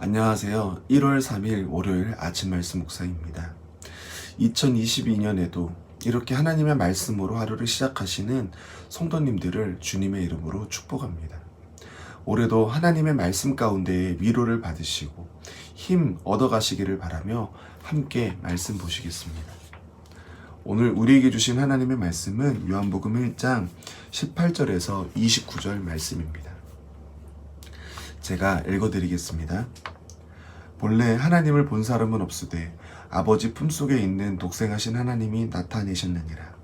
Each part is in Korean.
안녕하세요. 1월 3일 월요일 아침 말씀 묵상입니다. 2022년에도 이렇게 하나님의 말씀으로 하루를 시작하시는 성도님들을 주님의 이름으로 축복합니다. 올해도 하나님의 말씀 가운데 위로를 받으시고 힘 얻어가시기를 바라며 함께 말씀 보시겠습니다. 오늘 우리에게 주신 하나님의 말씀은 요한복음 1장 18절에서 29절 말씀입니다. 제가 읽어드리겠습니다. 본래 하나님을 본 사람은 없으되 아버지 품속에 있는 독생하신 하나님이 나타내셨느니라.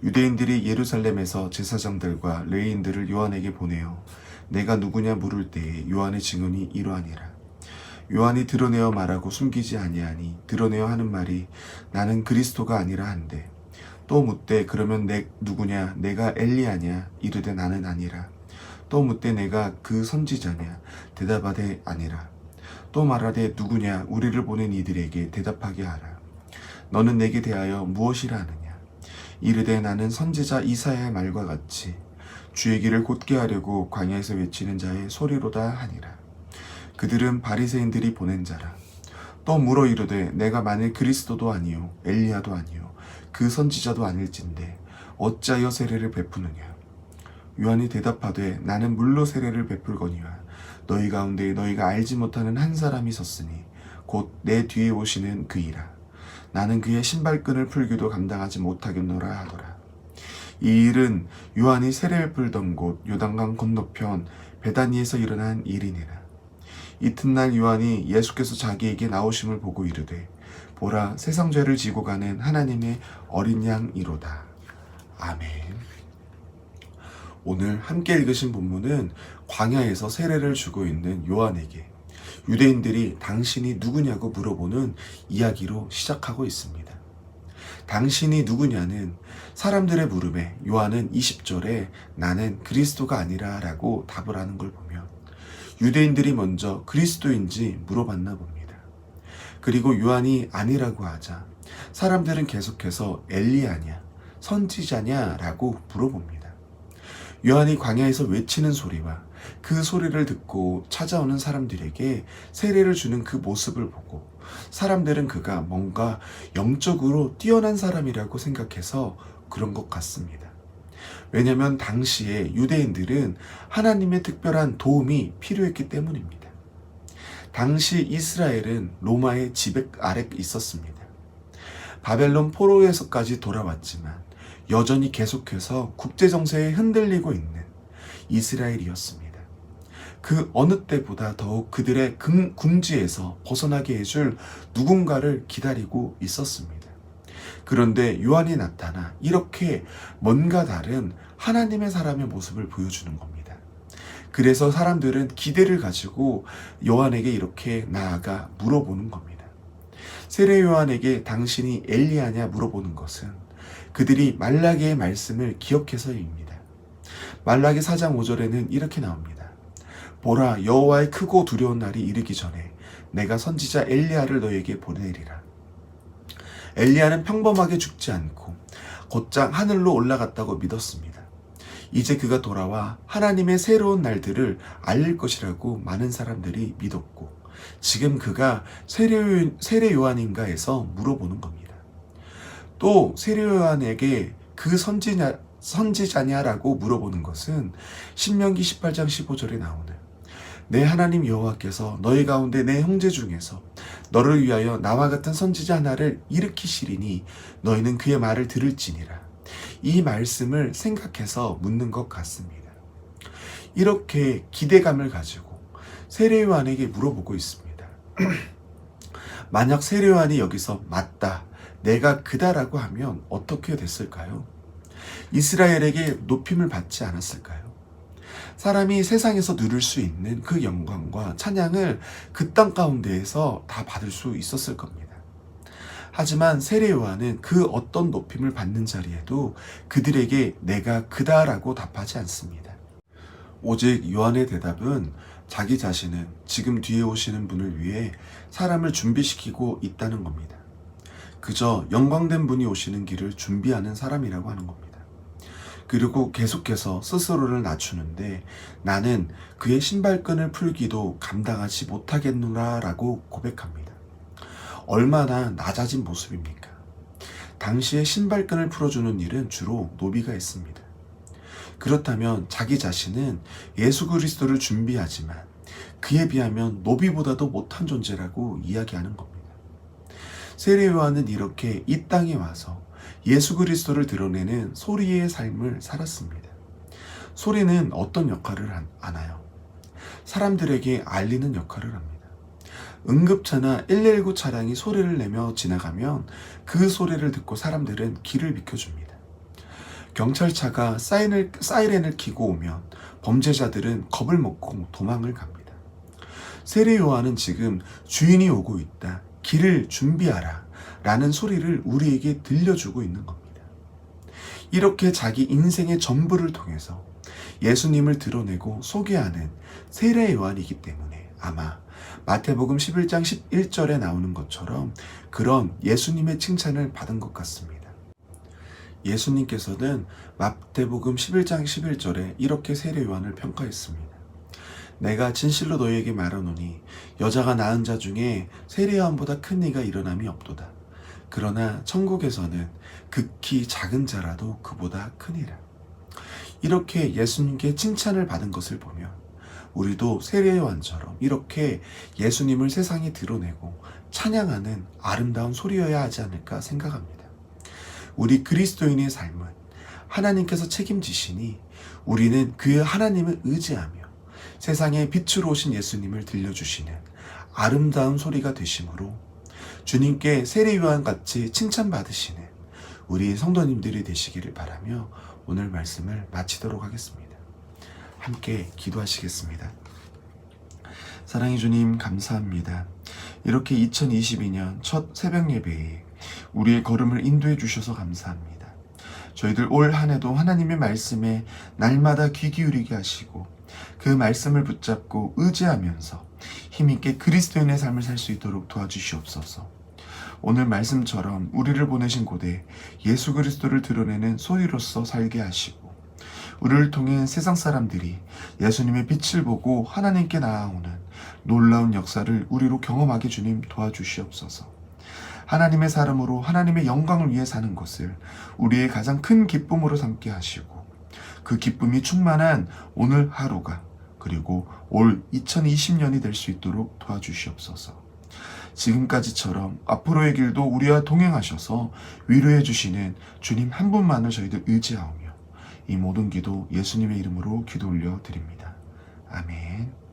유대인들이 예루살렘에서 제사장들과 레위인들을 요한에게 보내어 내가 누구냐 물을 때에 요한의 증언이 이러하니라. 요한이 드러내어 말하고 숨기지 아니하니 드러내어 하는 말이 나는 그리스도가 아니라 한데 또 묻되 그러면 누구냐 내가 엘리야냐 이르되 나는 아니라 또 묻되 내가 그 선지자냐 대답하되 아니라 또 말하되 누구냐 우리를 보낸 이들에게 대답하게 하라. 너는 내게 대하여 무엇이라 하느냐 이르되 나는 선지자 이사야의 말과 같이 주의 길을 곧게 하려고 광야에서 외치는 자의 소리로다 하니라. 그들은 바리새인들이 보낸 자라. 또 물어 이르되 내가 만일 그리스도도 아니요 엘리야도 아니요 그 선지자도 아닐진데 어찌하여 세례를 베푸느냐. 요한이 대답하되 나는 물로 세례를 베풀거니와 너희 가운데 너희가 알지 못하는 한 사람이 섰으니 곧 내 뒤에 오시는 그이라. 나는 그의 신발끈을 풀기도 감당하지 못하겠노라 하더라. 이 일은 요한이 세례를 풀던 곳 요단강 건너편 베다니에서 일어난 일이니라. 이튿날 요한이 예수께서 자기에게 나오심을 보고 이르되 보라 세상 죄를 지고 가는 하나님의 어린 양이로다. 아멘. 오늘 함께 읽으신 본문은 광야에서 세례를 주고 있는 요한에게 유대인들이 당신이 누구냐고 물어보는 이야기로 시작하고 있습니다. 당신이 누구냐는 사람들의 물음에 요한은 20절에 나는 그리스도가 아니라 라고 답을 하는 걸 보면 유대인들이 먼저 그리스도인지 물어봤나 봅니다. 그리고 요한이 아니라고 하자 사람들은 계속해서 엘리야냐 선지자냐 라고 물어봅니다. 요한이 광야에서 외치는 소리와 그 소리를 듣고 찾아오는 사람들에게 세례를 주는 그 모습을 보고 사람들은 그가 뭔가 영적으로 뛰어난 사람이라고 생각해서 그런 것 같습니다. 왜냐하면 당시에 유대인들은 하나님의 특별한 도움이 필요했기 때문입니다. 당시 이스라엘은 로마의 지배 아래 있었습니다. 바벨론 포로에서까지 돌아왔지만 여전히 계속해서 국제정세에 흔들리고 있는 이스라엘이었습니다. 그 어느 때보다 더욱 그들의 궁지에서 벗어나게 해줄 누군가를 기다리고 있었습니다. 그런데 요한이 나타나 이렇게 뭔가 다른 하나님의 사람의 모습을 보여주는 겁니다. 그래서 사람들은 기대를 가지고 요한에게 이렇게 나아가 물어보는 겁니다. 세례 요한에게 당신이 엘리야냐 물어보는 것은 그들이 말라기의 말씀을 기억해서입니다. 말라기 4장 5절에는 이렇게 나옵니다. 보라 여호와의 크고 두려운 날이 이르기 전에 내가 선지자 엘리야를 너에게 보내리라. 엘리야는 평범하게 죽지 않고 곧장 하늘로 올라갔다고 믿었습니다. 이제 그가 돌아와 하나님의 새로운 날들을 알릴 것이라고 많은 사람들이 믿었고 지금 그가 세례 요한인가 해서 물어보는 겁니다. 또 세례 요한에게 그 선지자냐라고 물어보는 것은 신명기 18장 15절에 나오는 내 하나님 여호와께서 너희 가운데 내 형제 중에서 너를 위하여 나와 같은 선지자 하나를 일으키시리니 너희는 그의 말을 들을지니라. 이 말씀을 생각해서 묻는 것 같습니다. 이렇게 기대감을 가지고 세례 요한에게 물어보고 있습니다. 만약 세례 요한이 여기서 맞다 내가 그다라고 하면 어떻게 됐을까요? 이스라엘에게 높임을 받지 않았을까요? 사람이 세상에서 누릴 수 있는 그 영광과 찬양을 그 땅 가운데에서 다 받을 수 있었을 겁니다. 하지만 세례 요한은 그 어떤 높임을 받는 자리에도 그들에게 내가 그다라고 답하지 않습니다. 오직 요한의 대답은 자기 자신은 지금 뒤에 오시는 분을 위해 사람을 준비시키고 있다는 겁니다. 그저 영광된 분이 오시는 길을 준비하는 사람이라고 하는 겁니다. 그리고 계속해서 스스로를 낮추는데 나는 그의 신발끈을 풀기도 감당하지 못하겠노라 라고 고백합니다. 얼마나 낮아진 모습입니까? 당시에 신발끈을 풀어주는 일은 주로 노비가 했습니다. 그렇다면 자기 자신은 예수 그리스도를 준비하지만 그에 비하면 노비보다도 못한 존재라고 이야기하는 겁니다. 세례 요한은 이렇게 이 땅에 와서 예수 그리스도를 드러내는 소리의 삶을 살았습니다. 소리는 어떤 역할을 하나요? 사람들에게 알리는 역할을 합니다. 응급차나 119 차량이 소리를 내며 지나가면 그 소리를 듣고 사람들은 길을 비켜줍니다. 경찰차가 사이렌을 켜고 오면 범죄자들은 겁을 먹고 도망을 갑니다. 세례 요한은 지금 주인이 오고 있다, 길을 준비하라 라는 소리를 우리에게 들려주고 있는 겁니다. 이렇게 자기 인생의 전부를 통해서 예수님을 드러내고 소개하는 세례 요한이기 때문에 아마 마태복음 11장 11절에 나오는 것처럼 그런 예수님의 칭찬을 받은 것 같습니다. 예수님께서는 마태복음 11장 11절에 이렇게 세례 요한을 평가했습니다. 내가 진실로 너희에게 말하노니 여자가 낳은 자 중에 세례 요한보다 큰 이가 일어남이 없도다. 그러나 천국에서는 극히 작은 자라도 그보다 크니라. 이렇게 예수님께 칭찬을 받은 것을 보면 우리도 세례 요한처럼 이렇게 예수님을 세상에 드러내고 찬양하는 아름다운 소리여야 하지 않을까 생각합니다. 우리 그리스도인의 삶은 하나님께서 책임지시니 우리는 그 하나님을 의지하며 세상에 빛으로 오신 예수님을 들려주시는 아름다운 소리가 되심으로 주님께 세례 요한같이 칭찬받으시는 우리 성도님들이 되시기를 바라며 오늘 말씀을 마치도록 하겠습니다. 함께 기도하시겠습니다. 사랑의 주님, 감사합니다. 이렇게 2022년 첫 새벽 예배에 우리의 걸음을 인도해 주셔서 감사합니다. 저희들 올 한 해도 하나님의 말씀에 날마다 귀 기울이게 하시고 그 말씀을 붙잡고 의지하면서 힘있게 그리스도인의 삶을 살 수 있도록 도와주시옵소서. 오늘 말씀처럼 우리를 보내신 곳에 예수 그리스도를 드러내는 소리로서 살게 하시고 우리를 통해 세상 사람들이 예수님의 빛을 보고 하나님께 나아오는 놀라운 역사를 우리로 경험하게 주님 도와주시옵소서. 하나님의 사람으로 하나님의 영광을 위해 사는 것을 우리의 가장 큰 기쁨으로 삼게 하시고 그 기쁨이 충만한 오늘 하루가 그리고 올 2020년이 될 수 있도록 도와주시옵소서. 지금까지처럼 앞으로의 길도 우리와 동행하셔서 위로해 주시는 주님 한 분만을 저희들 의지하오며 이 모든 기도 예수님의 이름으로 기도 올려 드립니다. 아멘.